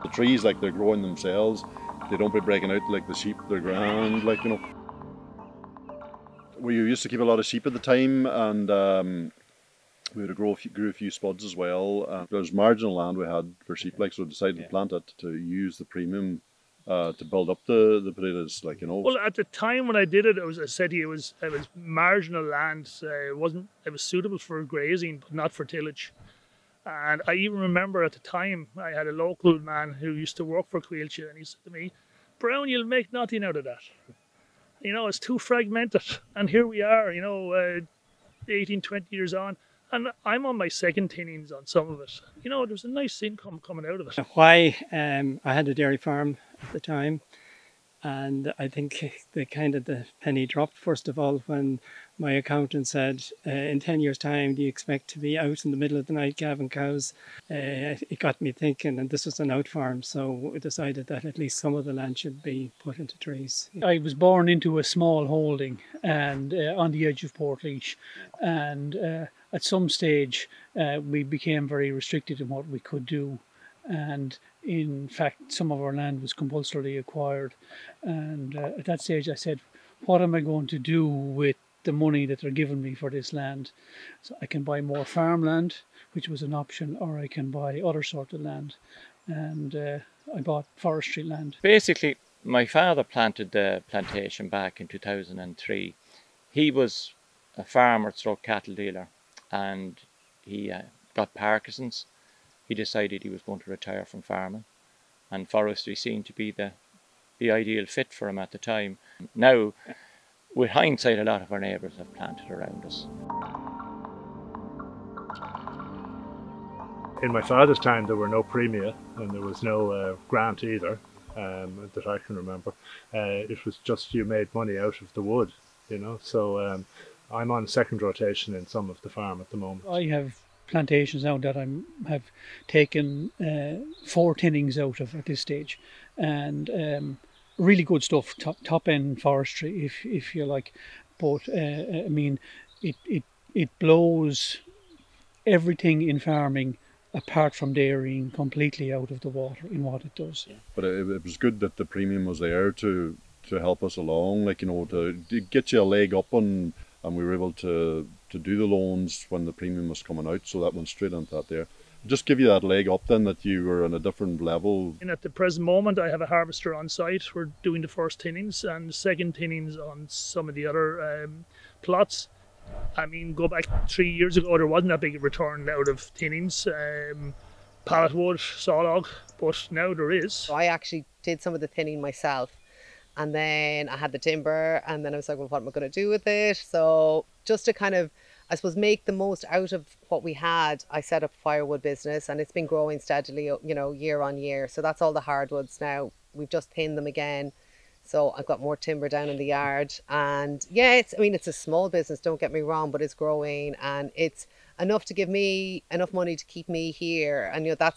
The trees, like, they're growing themselves. They don't be breaking out like the sheep. They're grand, like, you know. We used to keep a lot of sheep at the time, and we would grew a few spuds as well. There's marginal land we had for sheep, like, so we decided to plant it to use the premium to build up the potatoes, like, you know. Well, at the time when I did it, I said to you, it was marginal land. It was suitable for grazing, but not for tillage. And I even remember at the time I had a local man who used to work for Coillte, and he said to me, "Brown, you'll make nothing out of that. You know, it's too fragmented." And here we are, 18, 20 years on, and I'm on my second tinnings on some of it. You know, there's a nice income coming out of it. Why I had a dairy farm at the time, and I think the penny dropped first of all when my accountant said, in 10 years' time, do you expect to be out in the middle of the night calving cows? It got me thinking, and this was an out farm, so we decided that at least some of the land should be put into trees. I was born into a small holding and on the edge of Portlaoise, and at some stage we became very restricted in what we could do, and in fact some of our land was compulsorily acquired, and at that stage I said, what am I going to do with the money that they're giving me for this land? So I can buy more farmland, which was an option, or I can buy other sort of land, and I bought forestry land. Basically, my father planted the plantation back in 2003. He was a farmer stroke cattle dealer, and he got Parkinson's. He decided he was going to retire from farming, and forestry seemed to be the ideal fit for him at the time. Now, with hindsight, a lot of our neighbours have planted around us. In my father's time, there were no premia, and there was no grant either, that I can remember. It was just you made money out of the wood, you know. So I'm on second rotation in some of the farm at the moment. I have plantations now that I have taken 4 tinnings out of at this stage, and really good stuff, top end forestry, if you like. But I mean, it blows everything in farming apart from dairying completely out of the water in what it does. Yeah. But it was good that the premium was there to help us along, like, you know, to get you a leg up on, and we were able to do the loans when the premium was coming out, so that went straight into that there. Just give you that leg up then, that you were on a different level. And at the present moment, I have a harvester on site. We're doing the first tinnings and the second tinnings on some of the other plots. I mean, go back 3 years ago, there wasn't a big return out of tinnings, pallet wood, sawlog, but now there is. So I actually did some of the thinning myself, and then I had the timber, and then I was like, well, what am I going to do with it? So just to kind of, I suppose, make the most out of what we had, I set up a firewood business, and it's been growing steadily, you know, year on year. So that's all the hardwoods now. We've just thinned them again. So I've got more timber down in the yard, and yeah, it's a small business, don't get me wrong, but it's growing, and it's enough to give me enough money to keep me here. And, you know,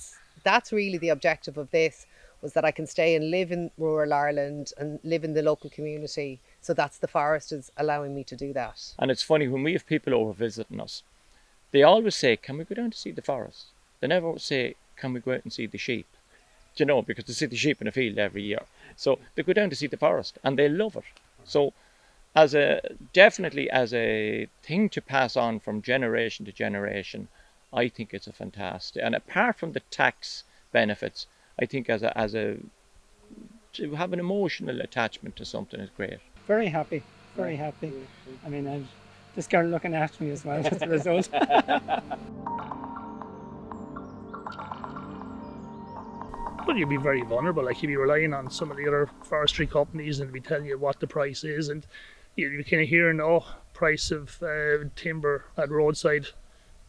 that's really the objective of this, was that I can stay and live in rural Ireland and live in the local community. So that's the forest is allowing me to do that. And it's funny, when we have people over visiting us, they always say, can we go down to see the forest? They never say, can we go out and see the sheep? Do you know, because they see the sheep in the field every year. So they go down to see the forest, and they love it. So definitely as a thing to pass on from generation to generation, I think it's a fantastic. And apart from the tax benefits, I think as a to have an emotional attachment to something is great. Very happy, very happy. I mean, I've this girl looking after me as well as a result. Well, you'd be very vulnerable. Like, you'd be relying on some of the other forestry companies, and they'd be telling you what the price is, and you'd be kind of hearing, oh, price of timber at roadside,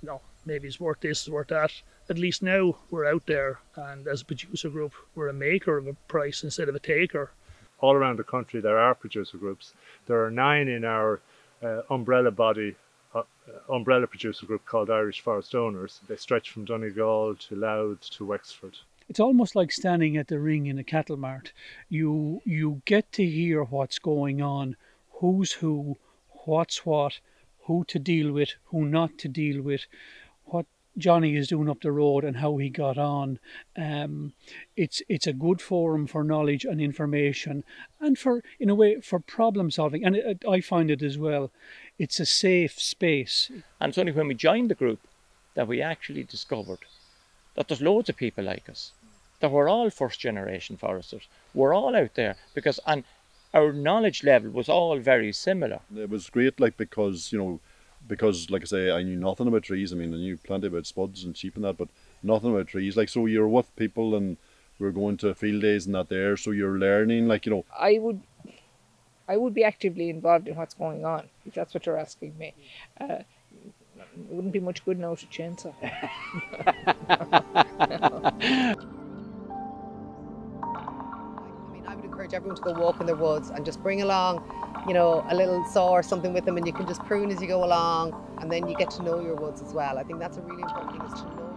you know, maybe it's worth this, it's worth that. At least now we're out there, and as a producer group, we're a maker of a price instead of a taker. All around the country there are producer groups. There are 9 in our umbrella producer group called Irish Forest Owners. They stretch from Donegal to Louth to Wexford. It's almost like standing at the ring in a cattle mart. You get to hear what's going on, who's who, what's what, who to deal with, who not to deal with, what Johnny is doing up the road and how he got on. It's a good forum for knowledge and information, and for, in a way, for problem solving. And I find it as well. It's a safe space. And it's only when we joined the group that we actually discovered that there's loads of people like us, that we're all first generation foresters. We're all out there and our knowledge level was all very similar. It was great, like, because like I say, I knew nothing about trees. I mean, I knew plenty about spuds and sheep and that, but nothing about trees. Like, so you're with people and we're going to field days and that there, so you're learning, like, I would be actively involved in what's going on, if that's what you're asking me. It wouldn't be much good now to chainsaw. I would encourage everyone to go walk in their woods and just bring along, a little saw or something with them, and you can just prune as you go along, and then you get to know your woods as well. I think that's a really important thing, is to know